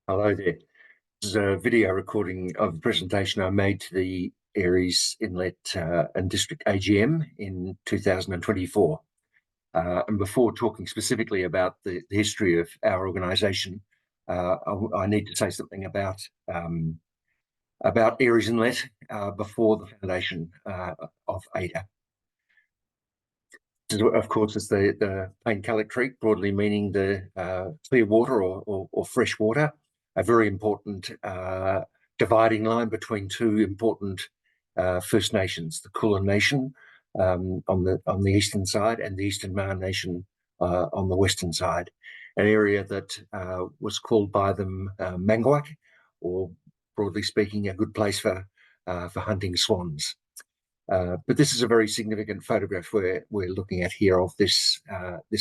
Hello there. This is a video recording of the presentation I made to the Aireys Inlet and District AGM in 2024. And before talking specifically about the history of our organisation, I need to say something about Aireys Inlet before the foundation of AIDA. Of course, it's the Paincallic Creek, broadly meaning the clear water or fresh water, a very important dividing line between two important First Nations, the Kulin Nation on the eastern side and the Eastern Mar Nation on the western side, an area that was called by them Mangawak, or broadly speaking, a good place for hunting swans. But this is a very significant photograph we're looking at here of this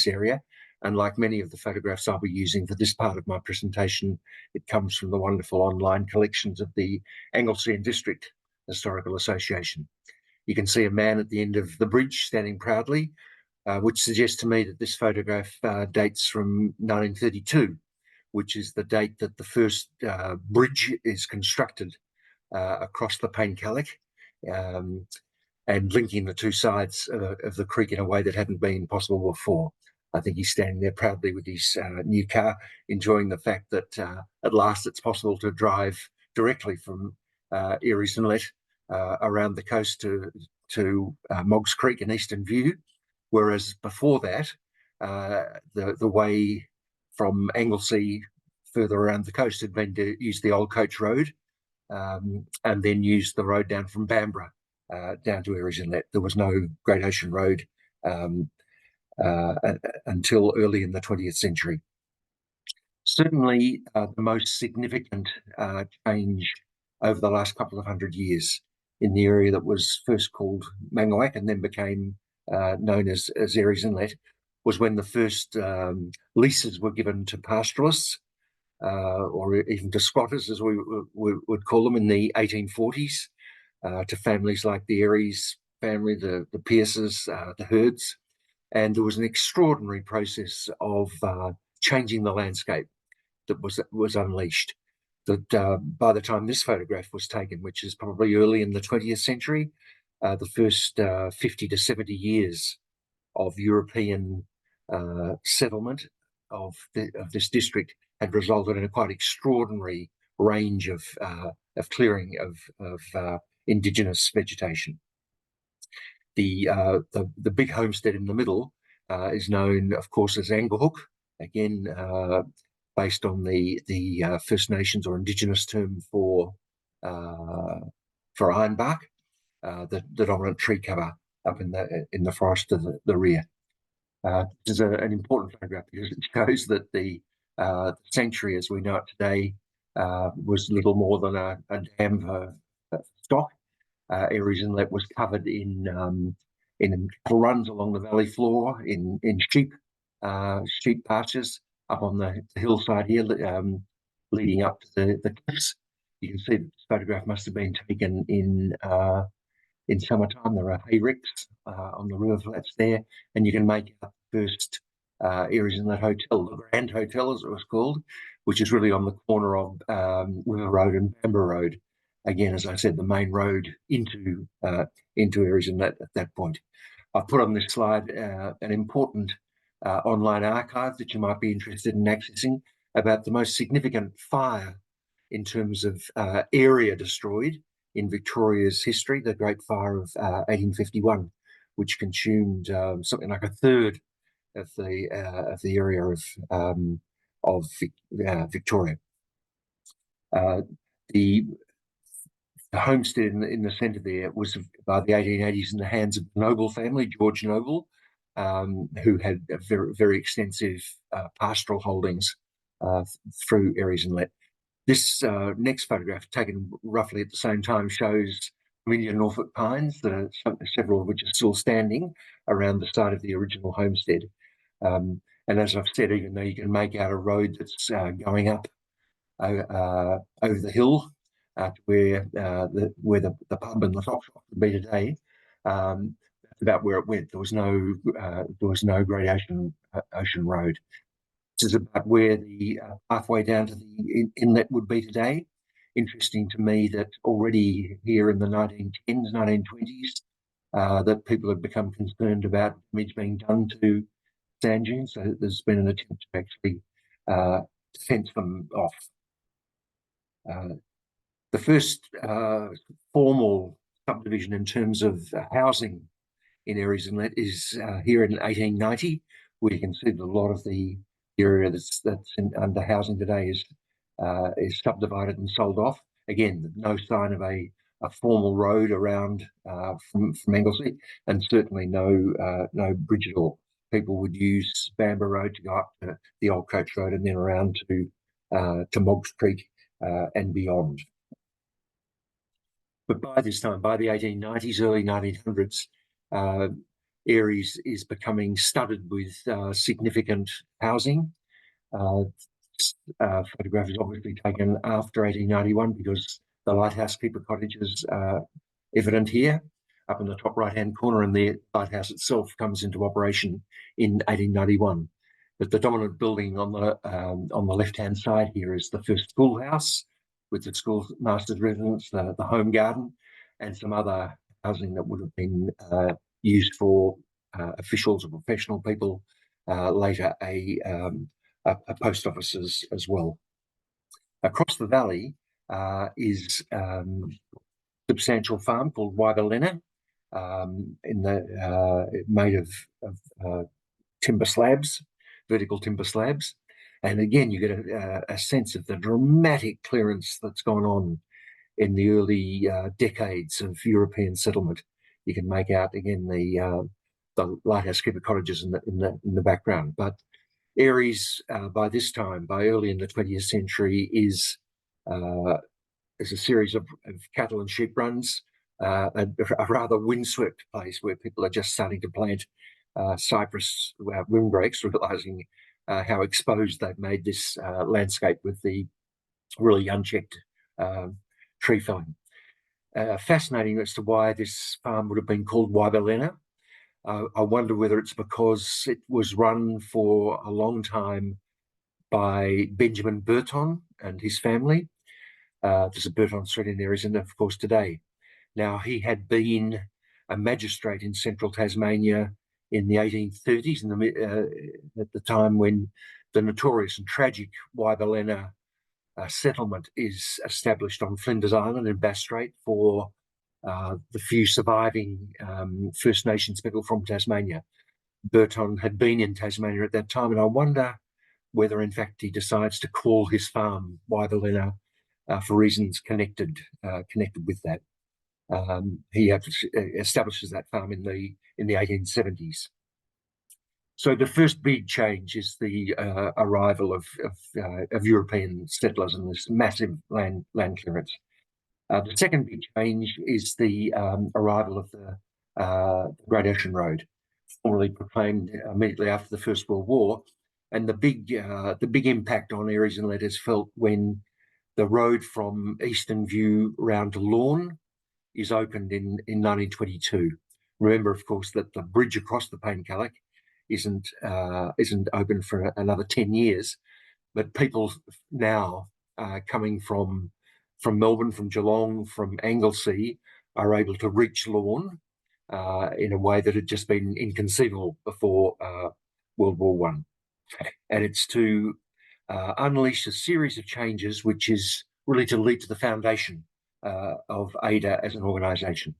area. And like many of the photographs I'll be using for this part of my presentation, it comes from the wonderful online collections of the Anglesey and District Historical Association. You can see a man at the end of the bridge standing proudly, which suggests to me that this photograph dates from 1932, which is the date that the first bridge is constructed across the Paincallic. And linking the two sides of the creek in a way that hadn't been possible before. I think he's standing there proudly with his new car, enjoying the fact that at last it's possible to drive directly from Aireys Inlet around the coast to Moggs Creek and Eastern View, whereas before that, the way from Anglesey further around the coast had been to use the Old Coach Road and then use the road down from Bamborough down to Aireys Inlet. There was no Great Ocean Road until early in the 20th century. Certainly the most significant change over the last couple of hundred years in the area that was first called Mangawak and then became known as Aireys Inlet was when the first leases were given to pastoralists or even to squatters, as we would call them, in the 1840s. To families like the Aireys family, the Pierces, the Herds. And there was an extraordinary process of changing the landscape that was unleashed. That by the time this photograph was taken, which is probably early in the 20th century, the first 50 to 70 years of European settlement of this district had resulted in a quite extraordinary range of clearing of indigenous vegetation. The big homestead in the middle is known, of course, as Anglehook, again based on the First Nations or Indigenous term for ironbark, the dominant tree cover up in the forest to the rear. This is an important photograph because it shows that the sanctuary, as we know it today, was little more than a dam for stock. Aireys Inlet was covered in runs along the valley floor, in sheep pastures up on the hillside here, leading up to the cliffs. You can see that this photograph must have been taken in summertime. There are hay ricks on the river flats there, and you can make out the first Aireys Inlet Hotel, the Grand Hotel as it was called, which is really on the corner of River Road and Bamborough Road. Again, as I said, the main road into Aireys Inlet at that point. I've put on this slide an important online archive that you might be interested in accessing about the most significant fire in terms of area destroyed in Victoria's history, the Great Fire of 1851, which consumed something like a third of the area of Victoria. The homestead in the centre there was by the 1880s in the hands of the Noble family, George Noble, who had very, very extensive pastoral holdings through Aireys Inlet. This next photograph, taken roughly at the same time, shows Million Norfolk pines, several of which are still standing around the site of the original homestead. And as I've said, even though you can make out a road that's going up over the hill to where the pub and the top shop would be today, that's about where it went. There was no Great Ocean Road. This is about where the pathway down to the inlet would be today. Interesting to me that already here in the 1910s, 1920s, that people have become concerned about damage being done to sand dunes. So there's been an attempt to actually fence them off. The first formal subdivision in terms of housing in Aireys Inlet is here in 1890, where you can see that a lot of the area that's under housing today is subdivided and sold off. Again, no sign of a formal road around from Anglesey, and certainly no bridge at all. People would use Bamboo Road to go up to the Old Coach Road and then around to Moggs Creek and beyond. But by this time, by the 1890s, early 1900s, Aireys is becoming studded with significant housing. Photograph is obviously taken after 1891 because the lighthouse keeper cottages are evident here up in the top right-hand corner, and the lighthouse itself comes into operation in 1891. But the dominant building on the left-hand side here is the first schoolhouse with the schoolmaster's residence, the home garden, and some other housing that would have been used for officials or professional people, later a post office as well. Across the valley is substantial farm called Wyberlina, made of timber slabs, vertical timber slabs. And again, you get a sense of the dramatic clearance that's gone on in the early decades of European settlement. You can make out again the lighthouse keeper cottages in the background. But Aireys, by this time, by early in the 20th century, is a series of cattle and sheep runs, a rather windswept place where people are just starting to plant cypress windbreaks, realising how exposed they've made this landscape with the really unchecked tree felling. Fascinating as to why this farm would have been called Wyberlina. I wonder whether it's because it was run for a long time by Benjamin Burton and his family. There's a Burton Street in Aireys Inlet, of course, today. Now, he had been a magistrate in central Tasmania in the 1830s, at the time when the notorious and tragic Wyberlina settlement is established on Flinders Island in Bass Strait for the few surviving First Nations people from Tasmania. Burton had been in Tasmania at that time, and I wonder whether, in fact, he decides to call his farm Wyberlina for reasons connected with that. He establishes that farm in the 1870s. So the first big change is the arrival of European settlers and this massive land clearance. The second big change is the arrival of the Great Ocean Road, formally proclaimed immediately after the First World War, and the big impact on Aireys Inlet is felt when the road from Eastern View round to Lorne is opened in 1922. Remember, of course, that the bridge across the Paincalloch isn't open for another 10 years, but people now coming from Melbourne, from Geelong, from Anglesey are able to reach Lorne in a way that had just been inconceivable before World War One, and it's to unleash a series of changes, which is really to lead to the foundation of AIDA as an organisation.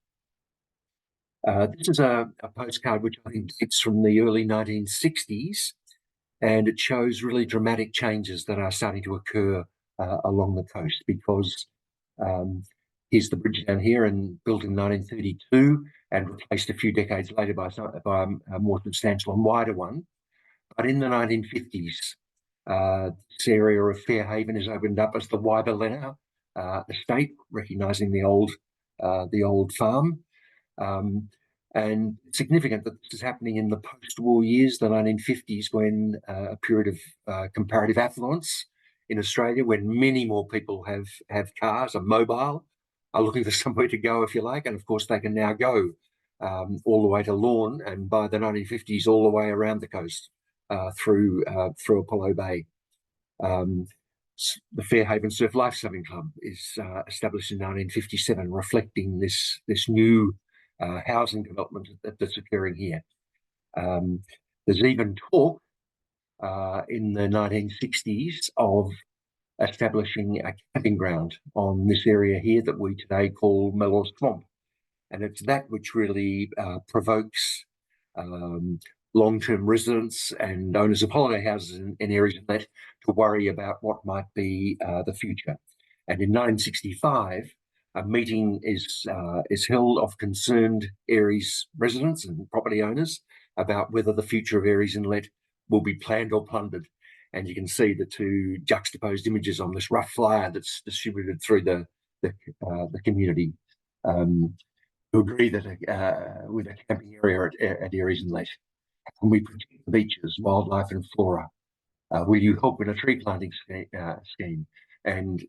This is a postcard which I think dates from the early 1960s, and it shows really dramatic changes that are starting to occur along the coast, because here's the bridge down here, and built in 1932 and replaced a few decades later by a more substantial and wider one. But in the 1950s, this area of Fairhaven is opened up as the Wyberlina estate, recognising the old farm. And it's significant that this is happening in the post-war years, the 1950s, when a period of comparative affluence in Australia, when many more people have cars, are mobile, are looking for somewhere to go, if you like, and of course they can now go all the way to Lorne, and by the 1950s all the way around the coast through Apollo Bay. The Fairhaven Surf Lifesaving Club is established in 1957, reflecting this new housing development that's occurring here. There's even talk in the 1960s of establishing a camping ground on this area here that we today call Mellor Swamp. And it's that which really provokes long-term residents and owners of holiday houses in Aireys Inlet to worry about what might be the future. And in 1965, a meeting is held of concerned Aireys residents and property owners about whether the future of Aireys Inlet will be planned or plundered. And you can see the two juxtaposed images on this rough flyer that's distributed through the community. Who agree that with a camping area at Aireys Inlet, and we protect the beaches, wildlife and flora. Will you help in a tree planting scheme? And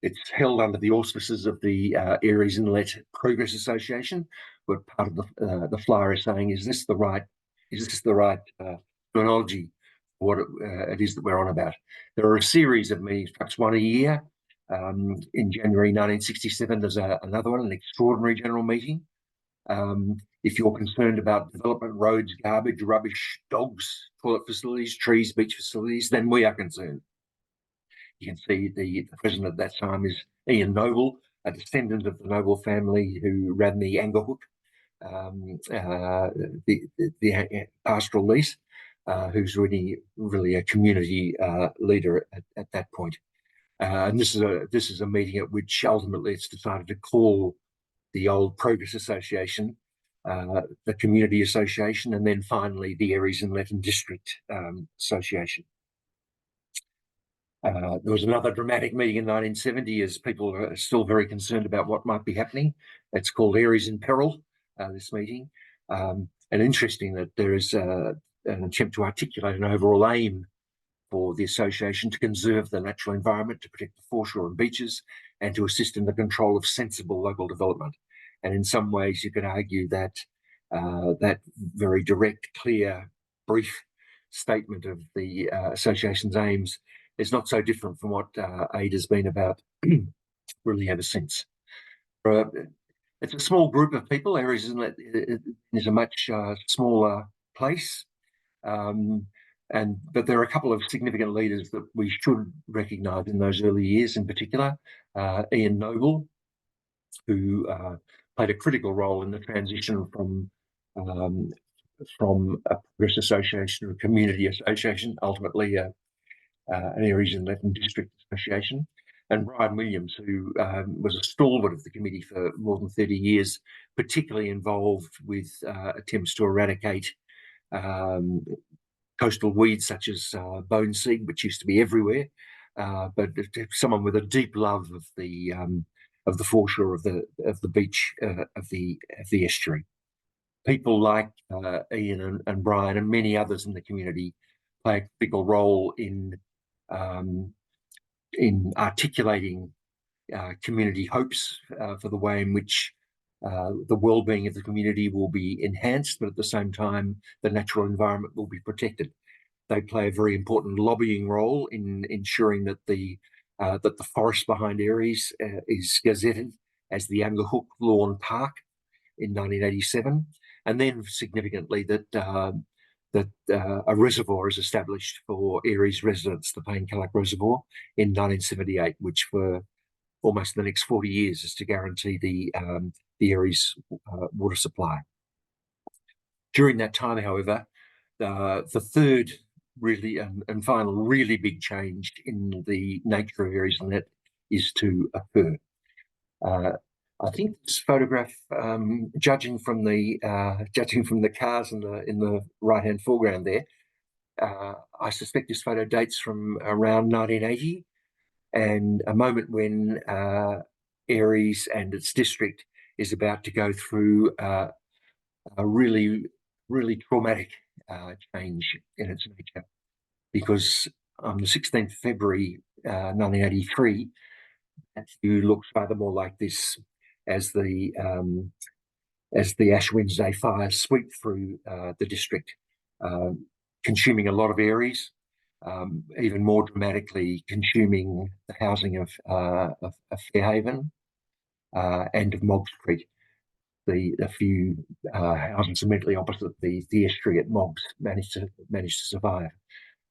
it's held under the auspices of the Aireys Inlet Progress Association, but part of the flyer is saying, is this the right terminology for what it is that we're on about? There are a series of meetings, perhaps one a year. In January 1967, there's another one, an extraordinary general meeting. If you're concerned about development, roads, garbage, rubbish, dogs, toilet facilities, trees, beach facilities, then we are concerned. You can see the president at that time is Ian Noble, a descendant of the Noble family who ran the Angerhook, the pastoral lease, who's really a community leader at that point. And this is a meeting at which ultimately it's decided to call the old Progress Association, the Community Association, and then finally the Aireys Inlet and District Association. There was another dramatic meeting in 1970 as people are still very concerned about what might be happening. It's called Aireys in Peril, this meeting. And interesting that there is an attempt to articulate an overall aim for the association to conserve the natural environment, to protect the foreshore and beaches, and to assist in the control of sensible local development. And in some ways, you could argue that that very direct, clear, brief statement of the association's aims is not so different from what AID has been about really ever since. It's a small group of people. Aireys Inlet is a much smaller place. But there are a couple of significant leaders that we should recognise in those early years, in particular, Ian Noble, who played a critical role in the transition from a Progress Association to a community association, ultimately an Aireys Inlet and District Association, and Brian Williams, who was a stalwart of the committee for more than 30 years, particularly involved with attempts to eradicate coastal weeds such as bone seed, which used to be everywhere, but someone with a deep love of the foreshore of the beach of the estuary. People like Ian and Brian and many others in the community play a critical role in articulating community hopes for the way in which the well-being of the community will be enhanced, but at the same time, the natural environment will be protected. They play a very important lobbying role in ensuring that the forest behind Aireys is gazetted as the Angerhook Lawn Park in 1987, and then significantly that a reservoir is established for Aireys residents, the Paincalloch Reservoir, in 1978, which for almost the next 40 years is to guarantee the Aireys water supply. During that time, however, the third really and final really big change in the nature of Aireys Inlet is to occur. I think this photograph, judging from the cars in the right-hand foreground there, I suspect this photo dates from around 1980, and a moment when Aireys and its district is about to go through a really, really traumatic change in its nature, because on the 16th of February 1983, that view looks rather more like this as the Ash Wednesday fires sweep through the district. consuming a lot of Aireys, even more dramatically consuming the housing of Fairhaven and of Moggs Creek. The few houses immediately opposite the estuary at Moggs managed to survive.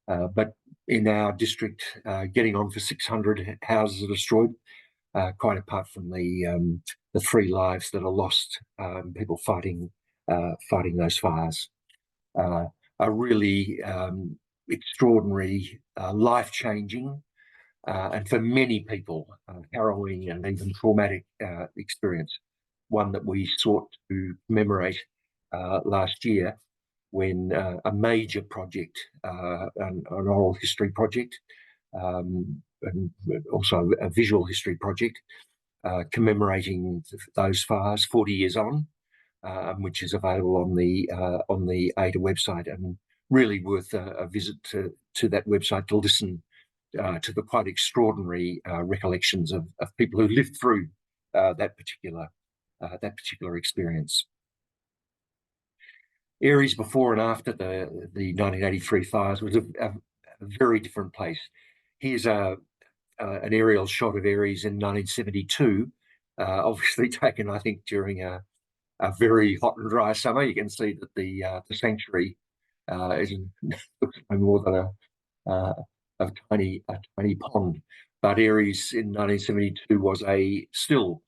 But in our district, getting on for 600 houses are destroyed, quite apart from the 3 lives that are lost, people fighting those fires. A really extraordinary, life-changing, and for many people, harrowing and even traumatic experience. One that we sought to commemorate last year when a major project, an oral history project, and also a visual history project, commemorating those fires 40 years on, which is available on the AIDA website, and really worth a visit to that website to listen to the quite extraordinary recollections of people who lived through that particular experience. Aireys before and after the 1983 fires was a very different place. Here's an aerial shot of Aireys in 1972, obviously taken, I think, during a very hot and dry summer. You can see that the sanctuary is looks no more than a tiny pond. But Aireys in 1972 was still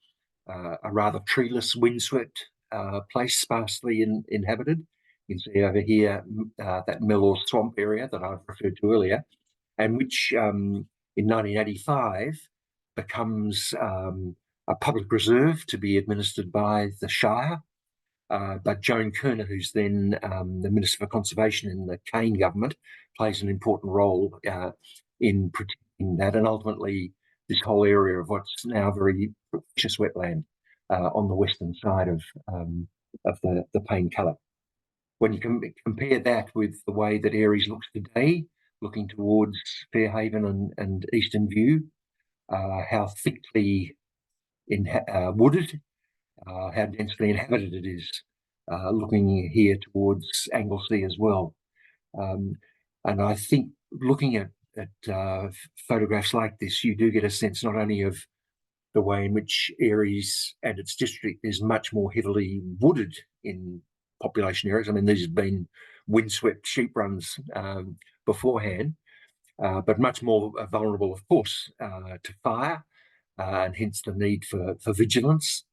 a rather treeless, windswept place, sparsely inhabited. You can see over here that mill or swamp area that I've referred to earlier, and which in 1985 becomes a public reserve to be administered by the Shire. But Joan Kerner, who's then the Minister for Conservation in the Kane government, plays an important role in protecting that, and ultimately this whole area of what's now very precious wetland on the western side of the Payne Culloch. When you compare that with the way that Aireys looks today, looking towards Fairhaven and Eastern View, how thickly wooded, how densely inhabited it is, looking here towards Anglesey as well. And I think looking at photographs like this, you do get a sense not only of the way in which Aireys and its district is much more heavily wooded in population areas. I mean, these have been windswept sheep runs beforehand, but much more vulnerable, of course, to fire, and hence the need for vigilance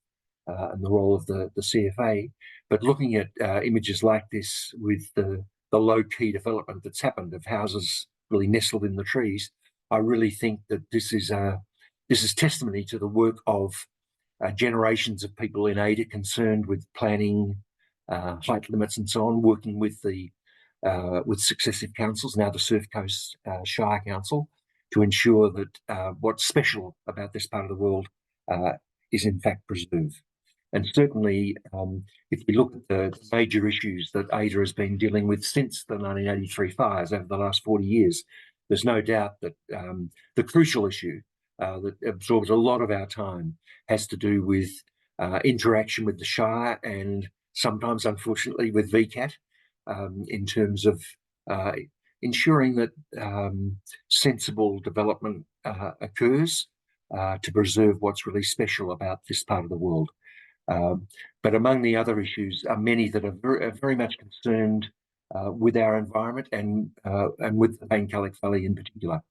and the role of the CFA. But looking at images like this with the low-key development that's happened of houses really nestled in the trees, I really think that this is testimony to the work of generations of people in AIDA concerned with planning, height limits and so on, working with successive councils, now the Surf Coast Shire Council, to ensure that what's special about this part of the world is in fact preserved. And certainly, if we look at the major issues that AIDA has been dealing with since the 1983 fires over the last 40 years, there's no doubt that the crucial issue that absorbs a lot of our time has to do with interaction with the Shire and sometimes, unfortunately, with VCAT in terms of ensuring that sensible development occurs to preserve what's really special about this part of the world. But among the other issues are many that are very much concerned with our environment and with the Payne Culloch Valley in particular.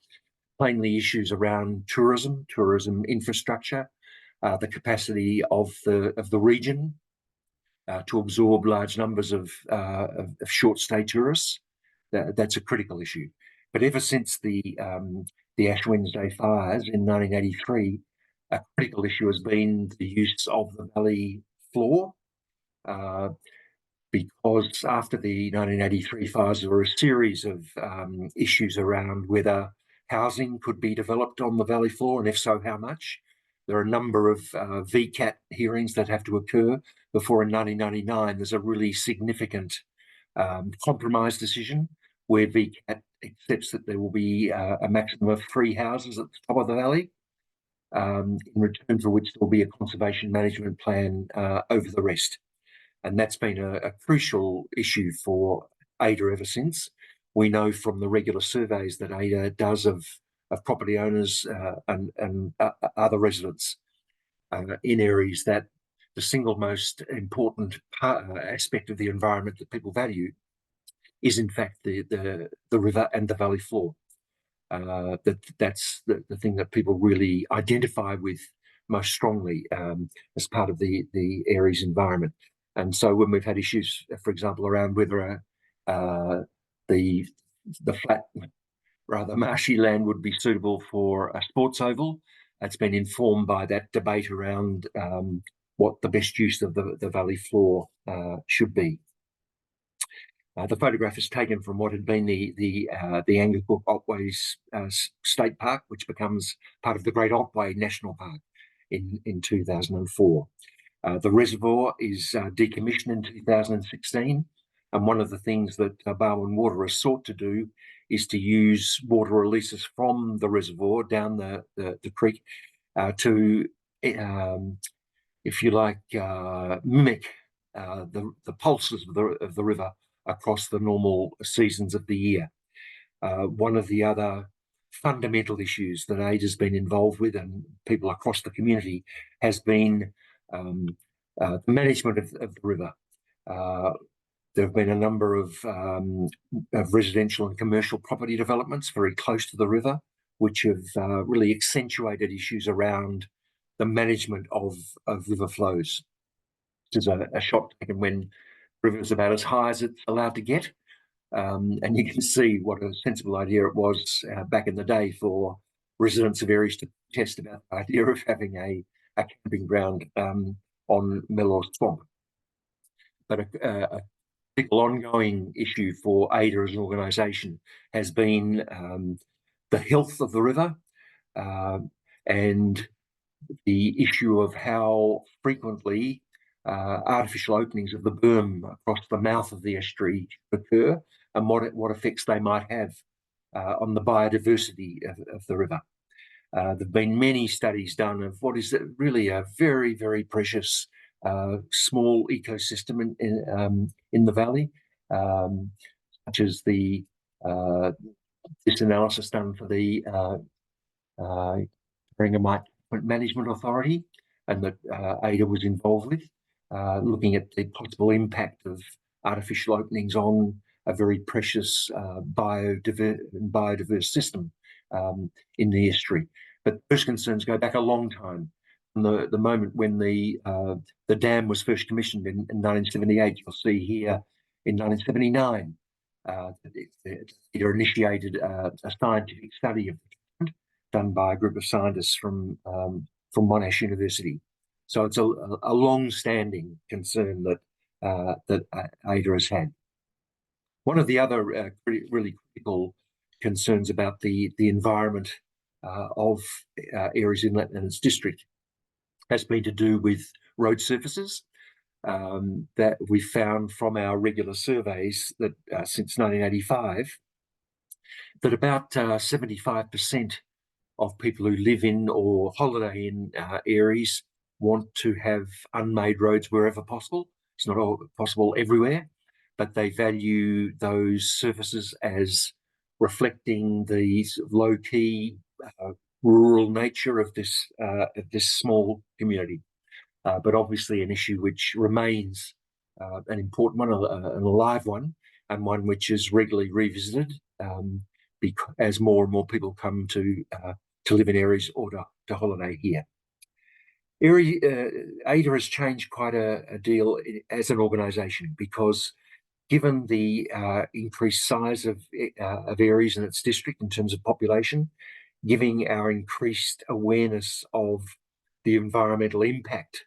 Plainly, issues around tourism infrastructure, the capacity of the region to absorb large numbers of short stay tourists. That's a critical issue. But ever since the Ash Wednesday fires in 1983, a critical issue has been the use of the valley floor, because after the 1983 fires, there were a series of issues around whether housing could be developed on the valley floor, and if so, how much. There are a number of VCAT hearings that have to occur before, in 1999, there's a really significant compromise decision where VCAT accepts that there will be a maximum of 3 houses at the top of the valley, in return for which there will be a conservation management plan over the rest. And that's been a crucial issue for AIDA ever since, we know from the regular surveys that AIDA does of property owners and other residents in Aireys that the single most important aspect of the environment that people value is in fact the river and the valley floor. That's the thing that people really identify with most strongly as part of the Aireys environment. And so when we've had issues, for example, around whether the flat, rather marshy land would be suitable for a sports oval, it's been informed by that debate around what the best use of the valley floor should be. The photograph is taken from what had been the Angkor Otway's State Park, which becomes part of the Great Otway National Park in 2004. The reservoir is decommissioned in 2016, and one of the things that Barwon Water has sought to do is to use water releases from the reservoir down the creek to, if you like, mimic the pulses of the river across the normal seasons of the year. One of the other fundamental issues that AIDA has been involved with, and people across the community, has been the management of the river. There have been a number of residential and commercial property developments very close to the river, which have really accentuated issues around the management of river flows. This is a shot taken when the river is about as high as it's allowed to get. And you can see what a sensible idea it was back in the day for residents of Aireys to test about the idea of having a camping ground on Mellor Swamp. But a big ongoing issue for AIDA as an organisation has been the health of the river and the issue of how frequently artificial openings of the berm across the mouth of the estuary occur and what effects they might have on the biodiversity of the river. There have been many studies done of what is really a very, very precious small ecosystem in the valley, such as this analysis done for the Ringamite Management Authority, and that AIDA was involved with, looking at the possible impact of artificial openings on a very precious biodiverse system in the estuary. But those concerns go back a long time. From the moment when the dam was first commissioned in 1978, you'll see here in 1979, it initiated a scientific study of the catchment done by a group of scientists from Monash University. So it's a long-standing concern that AIDA has had. One of the other really critical concerns about the environment of Aireys Inlet and its district has been to do with road surfaces. That we found from our regular surveys that since 1985, that about 75% of people who live in or holiday in Aireys want to have unmade roads wherever possible. It's not all possible everywhere, but they value those surfaces as reflecting the sort of low-key rural nature of this small community. But obviously an issue which remains an important one, an alive one, and one which is regularly revisited as more and more people come to live in Aireys or to holiday here. AIDA has changed quite a deal as an organisation, because given the increased size of Aireys and its district in terms of population, giving our increased awareness of the environmental impact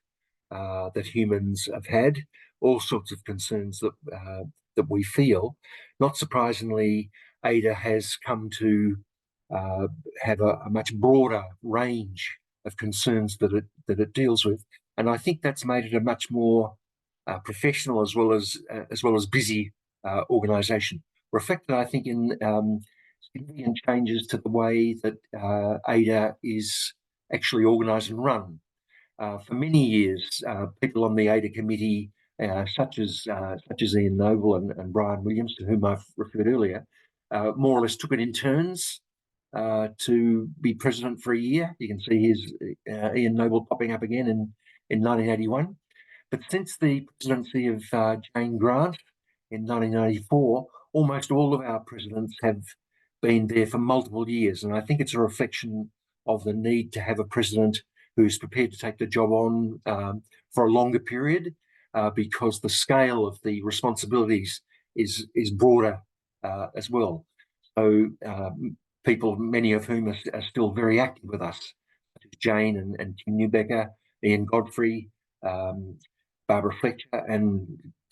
that humans have had, all sorts of concerns that we feel, not surprisingly, AIDA has come to have a much broader range of concerns that it deals with, and I think that's made it a much more professional as well as busy organisation, reflected, I think, in significant changes to the way that AIDA is actually organised and run. For many years, people on the AIDA committee, such as Ian Noble and Brian Williams, to whom I've referred earlier, more or less took it in turns to be president for a year. You can see his Ian Noble popping up again in 1981. But since the presidency of Jane Grant in 1994, almost all of our presidents have been there for multiple years. And I think it's a reflection of the need to have a president who's prepared to take the job on for a longer period because the scale of the responsibilities is broader as well. So people, many of whom are still very active with us, such as Jane and Tim Newbecker, Ian Godfrey, Barbara Fletcher, and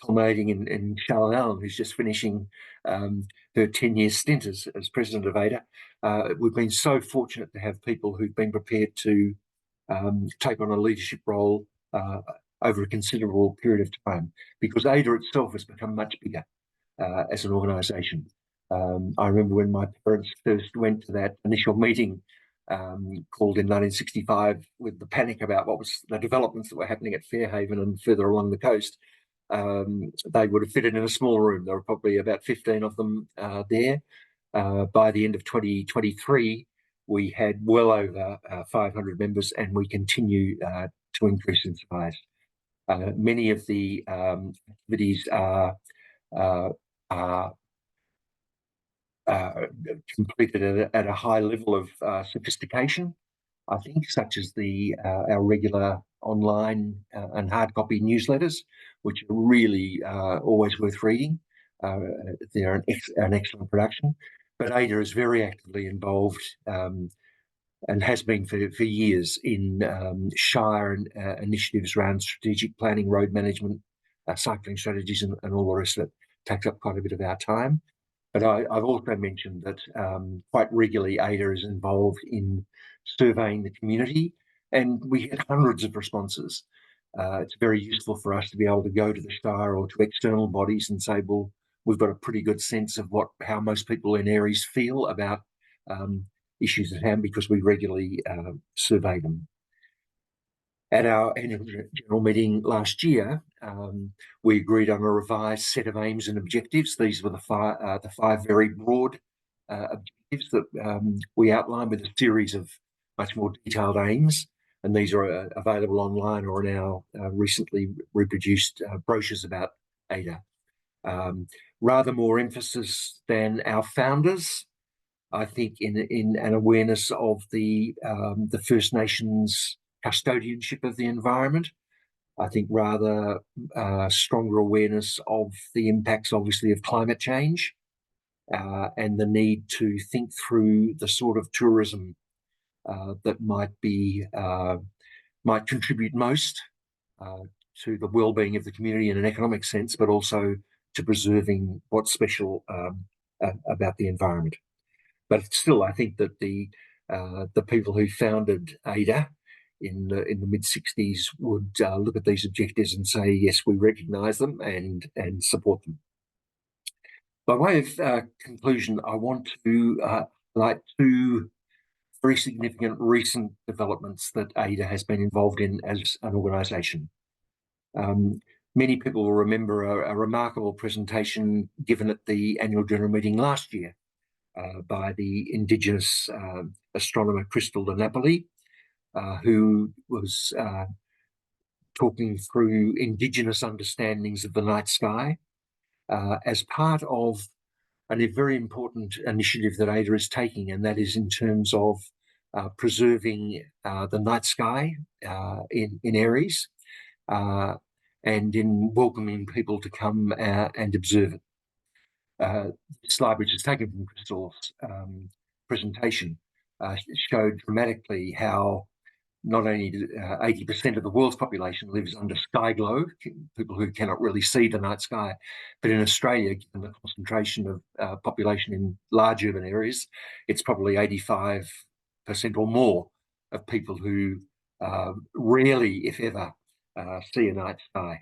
culminating in Charlotte Allen, who's just finishing her 10-year stint as president of AIDA. We've been so fortunate to have people who've been prepared to take on a leadership role over a considerable period of time, because AIDA itself has become much bigger as an organisation. I remember when my parents first went to that initial meeting called in 1965 with the panic about what was the developments that were happening at Fairhaven and further along the coast. They would have fitted in a small room. There were probably about 15 of them there. By the end of 2023, we had well over 500 members, and we continue to increase in size. Many of the activities are completed at a high level of sophistication, I think, such as our regular online and hard copy newsletters, which are really always worth reading. They're an excellent production. But AIDA is very actively involved and has been for years in Shire initiatives around strategic planning, road management, cycling strategies, and all the rest of it. Takes up quite a bit of our time. But I've also mentioned that quite regularly AIDA is involved in surveying the community, and we get hundreds of responses. It's very useful for us to be able to go to the Shire or to external bodies and say, well, we've got a pretty good sense of how most people in Aireys feel about issues at hand, because we regularly survey them. At our annual general meeting last year, we agreed on a revised set of aims and objectives. These were the five very broad objectives that we outlined, with a series of much more detailed aims. And these are available online or in our recently reproduced brochures about AIDA. Rather more emphasis than our founders, I think, in an awareness of the First Nations custodianship of the environment. I think rather stronger awareness of the impacts, obviously, of climate change and the need to think through the sort of tourism that might contribute most to the well-being of the community in an economic sense, but also to preserving what's special about the environment. But still, I think that the people who founded AIDA in the mid-60s would look at these objectives and say, yes, we recognise them and support them. By way of conclusion, I want to highlight two very significant recent developments that AIDA has been involved in as an organisation. Many people will remember a remarkable presentation given at the annual general meeting last year by the Indigenous astronomer Crystal de Napoli, who was talking through Indigenous understandings of the night sky as part of a very important initiative that AIDA is taking, and that is in terms of preserving the night sky in Aireys and in welcoming people to come and observe it. This slide, which is taken from Crystal's presentation, showed dramatically how not only 80% of the world's population lives under sky glow, people who cannot really see the night sky, but in Australia, given the concentration of population in large urban areas, it's probably 85% or more of people who rarely, if ever, see a night sky.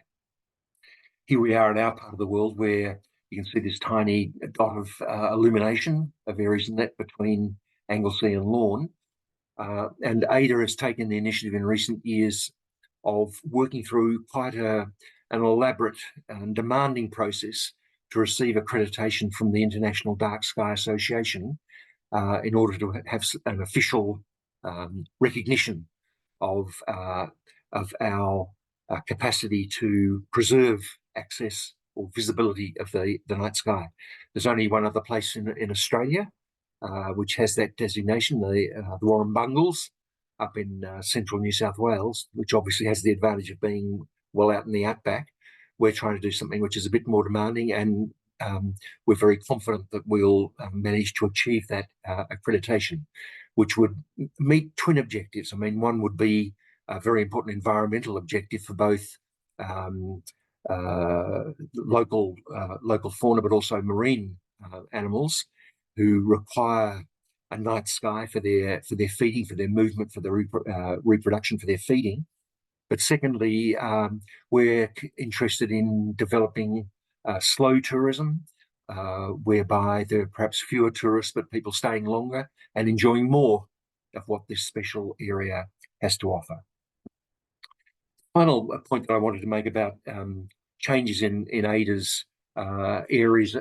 Here we are in our part of the world where you can see this tiny dot of illumination of Aireys Inlet between Anglesea and Lorne. And AIDA has taken the initiative in recent years of working through quite an elaborate and demanding process to receive accreditation from the International Dark Sky Association in order to have an official recognition of our capacity to preserve access or visibility of the night sky. There's only one other place in Australia which has that designation, the Warrumbungles up in central New South Wales, which obviously has the advantage of being well out in the outback. We're trying to do something which is a bit more demanding, and we're very confident that we'll manage to achieve that accreditation, which would meet twin objectives. I mean, one would be a very important environmental objective for both local fauna, but also marine animals who require a night sky for their feeding, for their movement, for their reproduction, for their feeding. But secondly, we're interested in developing slow tourism, whereby there are perhaps fewer tourists, but people staying longer and enjoying more of what this special area has to offer. Final point that I wanted to make about changes in AIDA's areas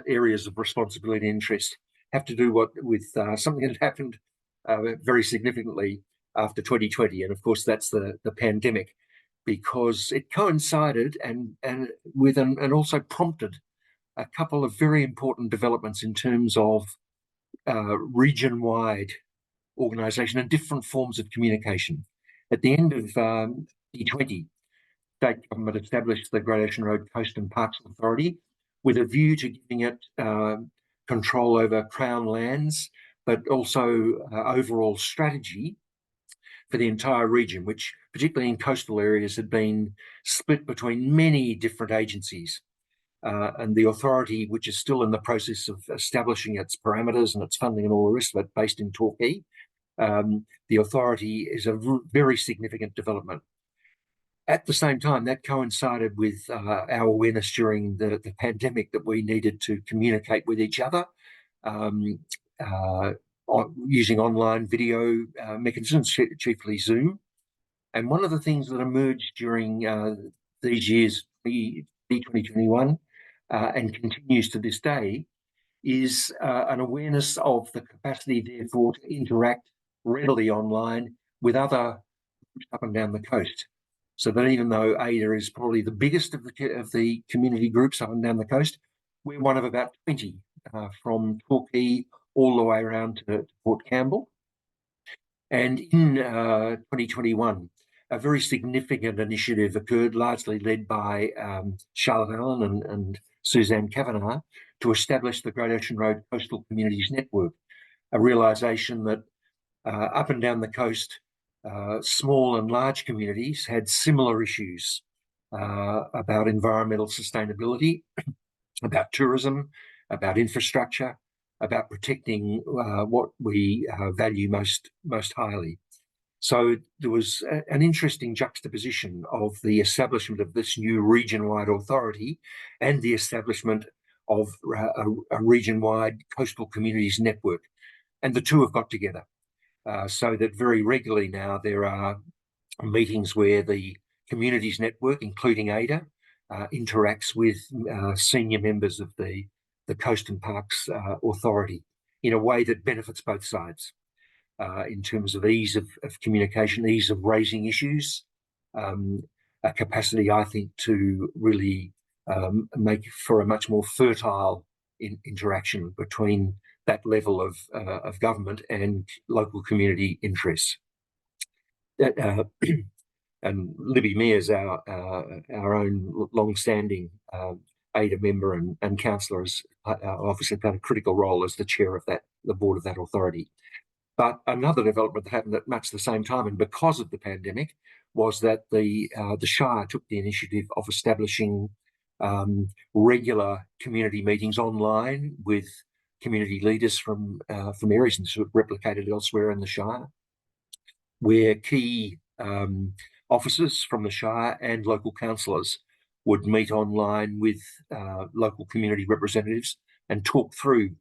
of responsibility and interest have to do with something that happened very significantly after 2020, and of course that's the pandemic, because it coincided and with and also prompted a couple of very important developments in terms of region-wide organisation and different forms of communication. At the end of 2020, state government established the Great Ocean Road Coast and Parks Authority with a view to giving it control over Crown lands, but also overall strategy for the entire region, which particularly in coastal areas had been split between many different agencies. And the authority, which is still in the process of establishing its parameters and its funding and all the rest of it, based in Torquay, the authority is a very significant development. At the same time, that coincided with our awareness during the pandemic that we needed to communicate with each other using online video mechanisms, chiefly Zoom. And one of the things that emerged during these years, 2021, and continues to this day, is an awareness of the capacity, therefore, to interact readily online with other groups up and down the coast. So that even though AIDA is probably the biggest of the community groups up and down the coast, we're one of about 20 from Torquay all the way around to Port Campbell. And in 2021, a very significant initiative occurred, largely led by Charlotte Allen and Suzanne Kavanagh, to establish the Great Ocean Road Coastal Communities Network, a realisation that up and down the coast, small and large communities had similar issues about environmental sustainability, about tourism, about infrastructure, about protecting what we value most highly. So there was an interesting juxtaposition of the establishment of this new region-wide authority and the establishment of a region-wide coastal communities network. And the two have got together. So that very regularly now there are meetings where the communities network, including AIDA, interacts with senior members of the Coast and Parks Authority in a way that benefits both sides in terms of ease of communication, ease of raising issues, a capacity, I think, to really make for a much more fertile interaction between that level of government and local community interests. And Libby Mears, our own long-standing AIDA member and councillor, has obviously played a critical role as the chair of the board of that authority. But another development that happened at much the same time, and because of the pandemic, was that the Shire took the initiative of establishing regular community meetings online with community leaders from Aireys, and sort of replicated elsewhere in the Shire, where key officers from the Shire and local councillors would meet online with local community representatives and talk through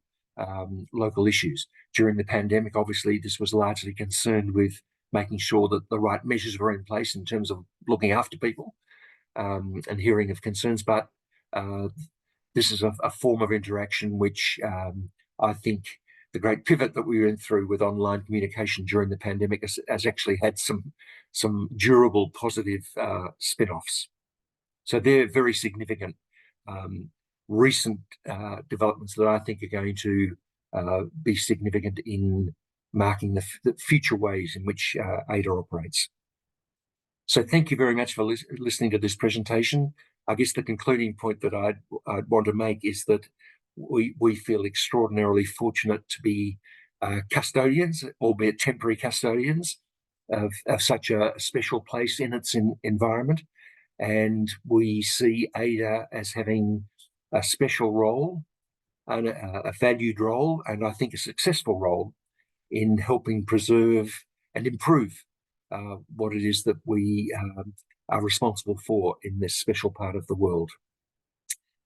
local issues. During the pandemic, obviously, this was largely concerned with making sure that the right measures were in place in terms of looking after people and hearing of concerns. But this is a form of interaction which I think the great pivot that we went through with online communication during the pandemic has actually had some durable positive spin-offs. So they're very significant recent developments that I think are going to be significant in marking the future ways in which AIDA operates. So thank you very much for listening to this presentation. I guess the concluding point that I'd want to make is that we feel extraordinarily fortunate to be custodians, albeit temporary custodians, of such a special place in its environment. And we see AIDA as having a special role, and a valued role, and I think a successful role in helping preserve and improve what it is that we are responsible for in this special part of the world.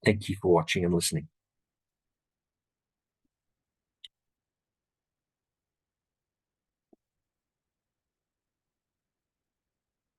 Thank you for watching and listening.